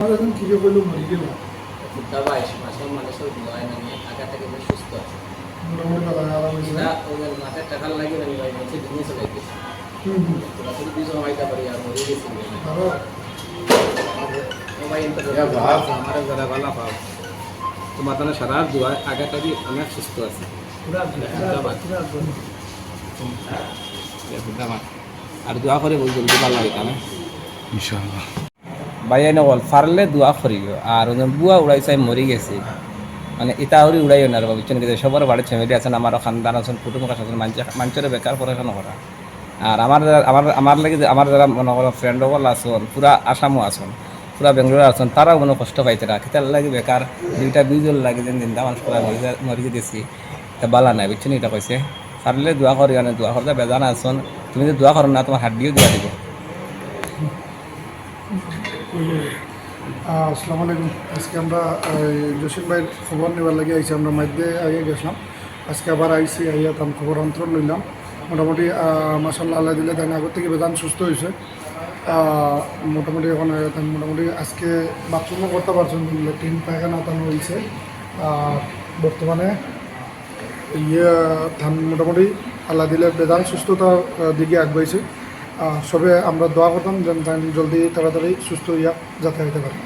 এখন কি করলো মরে গেল দাবাই মাসের মানুষের দোয়ায় নাকি আগা থেকে বেশ সুস্থ আছে মোটামুটি দাদা আরাম হয়েছে না ওদের মাথায় টাকা লাগে না ভাই হচ্ছে দিনে চলে গেছে তোরা শুধু দুজন হয়তো পারি আর মরে গেছি আরো মোবাইল তো আমার যারা ভালো পাও তোমার তাহলে সারা দোয়া আগা থেকে অনেক সুস্থ আছে আর দোয়া করে বল জলদি ভালো লাগে না ইনশাআল্লাহ বাইয়াই নকল ফারলে দোয়া করিও আর বুয়া উড়াইছে মরি গেছে মানে ইটা হরি উড়াইও না বুঝছেন কি সবার বাড়ির ফ্যামিলি আছেন আমার খানদান আছেন কুটুম আছেন মানুষের বেকার পড়াশোনা করা আর আমার লাগে আমার যারা মনে করো ফ্রেন্ড সকল আসন পুরা আসামও আসন পুরা বেঙ্গলোর আসন তারাও মনে কষ্ট পাইছে না খেতে লাগে বেকার দুইজন লাগে যেন চিন্তা মানুষ করা মরি দিয়েছি তা বালা নাই বুঝছেন এটা কইছে ফারলে দোয়া করি না দোয়া করতে বেজানা আসন তুমি যদি দোয়া করো না তোমার হাড্ডিও দিয়া দিব। আসসালামু আলাইকুম। আজকে আমরা জসিম ভাইয়ের খবর নেবার লাগে আইসি। আমরা মধ্যে আগে গেছিলাম, আজকে আবার আইসি আইয়া তার খবর অন্তর লইলাম। মোটামুটি মাসাল্লাহ আল্লাহ দিলে তাই আগর থেকে বেদান সুস্থ হয়েছে। মোটামুটি এখন মোটামুটি আজকে বাথরুমও করতে পারছেন, লেট্রিন পায়খানা তানো হয়েছে। বর্তমানে ধান মোটামুটি আল্লাহ দিলে বেদান সুস্থতার দিকে আগবাইছে। সবে আমরা দোয়া করতাম যেন জলদি তাড়াতাড়ি সুস্থ হইয়া যাতে হইতে পারে।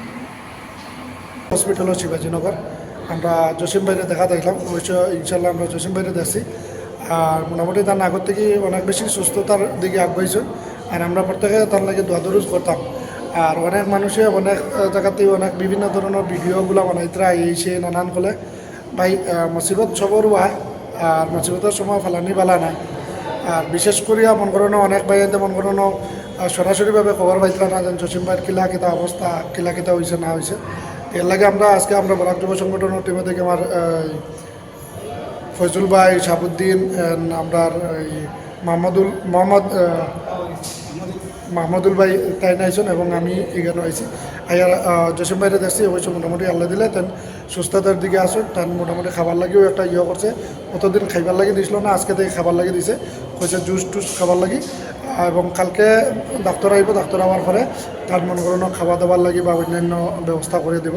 হসপিটাল শিবাজীনগর আমরা জসিম ভাইরে দেখা দেখলাম, অবশ্য ইনশাল্লাহ আমরা জসিম ভাইরে দেখছি। আর মোটামুটি তার আগর থেকে অনেক বেশি সুস্থতার দিকে আগবাইছে। আর আমরা প্রত্যেকে তার লাগে দোয়া দরুজ করতাম। আর অনেক মানুষে অনেক জায়গাতেই অনেক বিভিন্ন ধরনের ভিডিওগুলো বানাইতরা আইছে নানান ফলে ভাই মুসিবত সবর হয়। আর মুসিবতের সময় ফালানি বালা নাই। আর বিশেষ করিয়া মন করানো অনেক ভাইয়াতে মন করানো সরাসরিভাবে খবর পাইছিলাম না যেন জসিম ভাইয়ের কিলা কিতা অবস্থা, কিলা কিতা হয়েছে না হয়েছে। এর লাগে আজকে আমরা বরাক যুব সংগঠনের টিমে থেকে আমার ফয়জুল ভাই, শাহাবুদ্দিন, আমরা মাহমুদুল ভাই তাই নাইছেন এবং আমি এখানে আইছি। আইয়ার জসিম ভাইরে দেখছি, অবশ্য মোটামুটি আল্লাহ দিলে তেন সুস্থতার দিকে আসুন। তার মোটামুটি খাবার লাগেও একটা করছে, অতদিন খাইবার লাগি দিছিল না, আজকে থেকে খাবার লাগি দিছে, কইছে জুস টুস খাবার লাগি। এবং কালকে ডাক্তার আইব, ডাক্তার আওয়ার পরে তার মনে করানো খাওয়া দাবার লাগি বা অন্যান্য ব্যবস্থা করে দেব।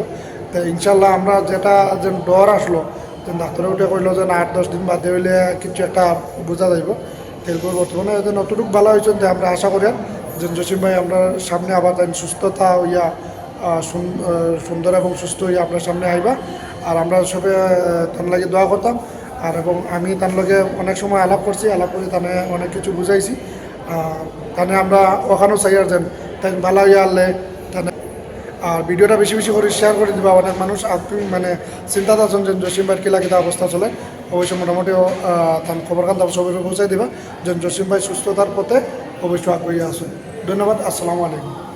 তো ইনশাল্লাহ আমরা যেটা যেন ডর আসলো যেন ডাক্তারে উঠে কইলো যে 8-10 দিন বাদে হইলে কিছু একটা বোঝা যাইব। এরপর বর্তমানে অতটুকু ভালো হয়েছেন যে আমরা আশা করি যেন জসিম ভাই আমরা সামনে আবার তাই সুস্থতা হইয়া সুন্দর এবং সুস্থ হইয়া আপনার সামনে আইবা। আর আমরা সবে তার লাগে দোয়া করতাম। আর এবং আমি তার লগে অনেক সময় আলাপ করছি, আলাপ করে তানে অনেক কিছু বুঝাইছি। তানে আমরা ওখানেও চাই আর যেন তাই ভালো হইয়া আনলে তানে। আর ভিডিওটা বেশি বেশি করে শেয়ার করে দিবা। অনেক মানুষ আপনি মানে চিন্তাতে আছেন যে জসিম ভাইয়ের কিলা কিতা অবস্থা চলে, অবশ্যই মোটামুটি তার খবর কান সবাই পৌঁছাই দিবা যেন জসিম ভাই সুস্থতার পথে অবশ্যই আগ্রহী আসুন। ধন্যবাদ। আসসালামু আলাইকুম।